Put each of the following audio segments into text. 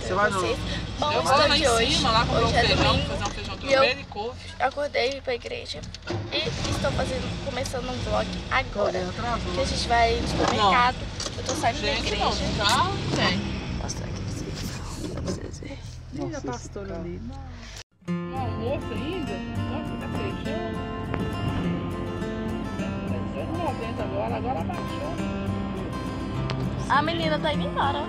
Você vai não? Bom, eu vou lá em cima, lá comprar um feijão, fazer um feijão tropeiro e couve. Acordei e ir pra igreja e estou começando um vlog agora. Que a gente vai no supermercado. Eu tô saindo da igreja. Não, carro tem. Vou mostrar aqui pra vocês verem. Ih, a pastora ali. No almoço ainda? Nossa, tá feijão. R$18,90 agora abaixou. A menina tá indo embora.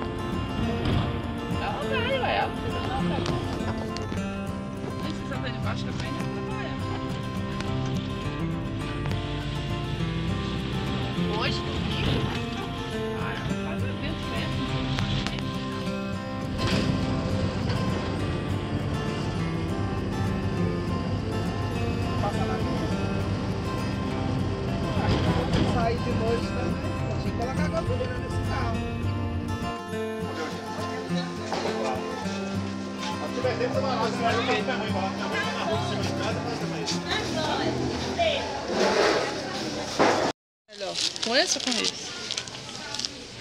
Ela vai, ué, ela fica na frente. Nem se você tá debaixo da frente, ela vai. Hoje, domingo? Ah, ela faz evento mesmo. Passa na rua. Sair de noite também. Tinha que colocar gasolina nesse carro. Melhor. Com esse ou com esse?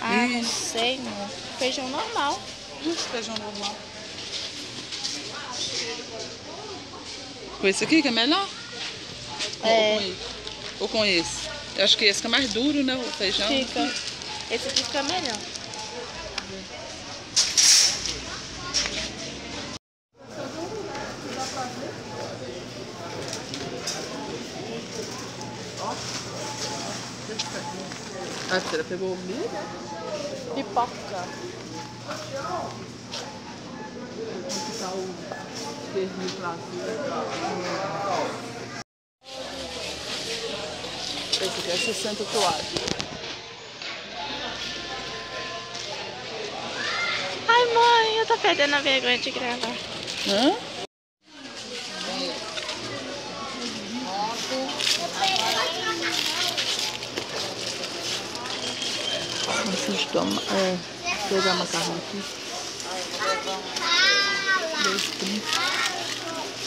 Ah, não sei, não. Feijão normal. Feijão normal. Com esse aqui que é melhor? É. Ou com esse? Eu acho que esse que é mais duro, né? O feijão. Fica. Esse aqui fica melhor. A Tira pegou o milho? Pipoca. Aqui tá o pernil prato. Esse aqui é 60 toalhas. Ai, mãe, eu tô perdendo a vergonha de gravar. Hã? Vamos tomar, pegar macarrão aqui. 2,30.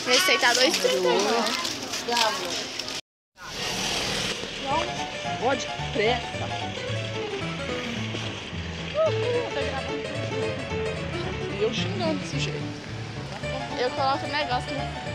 Receita 2,39. Pode pressa. E eu xingando desse jeito. Eu coloco o negócio no...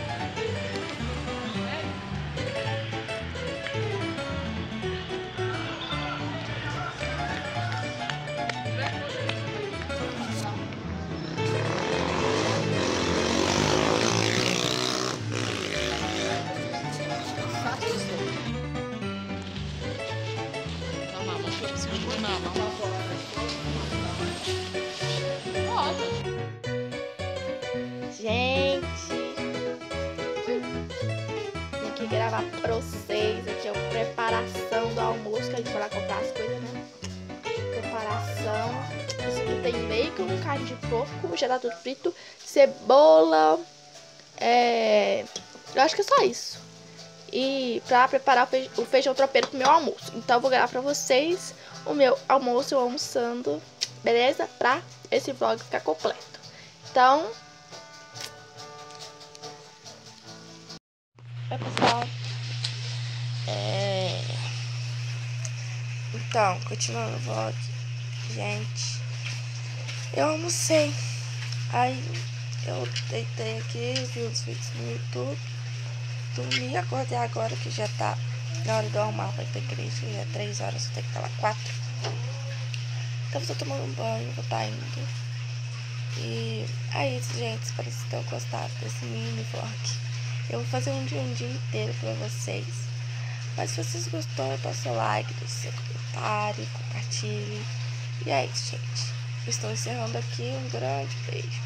Gente, vim aqui gravar pra vocês. Aqui é a preparação do almoço, que a gente vai lá comprar as coisas, né? Preparação. Isso aqui tem bacon, carne de porco, já tá tudo frito, cebola. Eu acho que é só isso. E pra preparar o feijão tropeiro pro meu almoço. Então eu vou gravar pra vocês o meu almoço, eu almoçando, beleza? Pra esse vlog ficar completo. Então... Oi, pessoal. Então, continuando o vlog. Gente, eu almocei. Aí eu deitei aqui, vi uns vídeos no YouTube. Dormi, acordei agora que já tá na hora de eu arrumar pra ir pra igreja. Já é 3 horas, eu tenho que estar lá 4. Então eu tô tomando um banho, vou estar indo. E é isso, gente. Espero que vocês tenham gostado desse mini vlog. Eu vou fazer um dia inteiro pra vocês. Mas se vocês gostaram, dá seu like, deixe seu comentário, compartilhe. E é isso, gente. Estou encerrando aqui. Um grande beijo.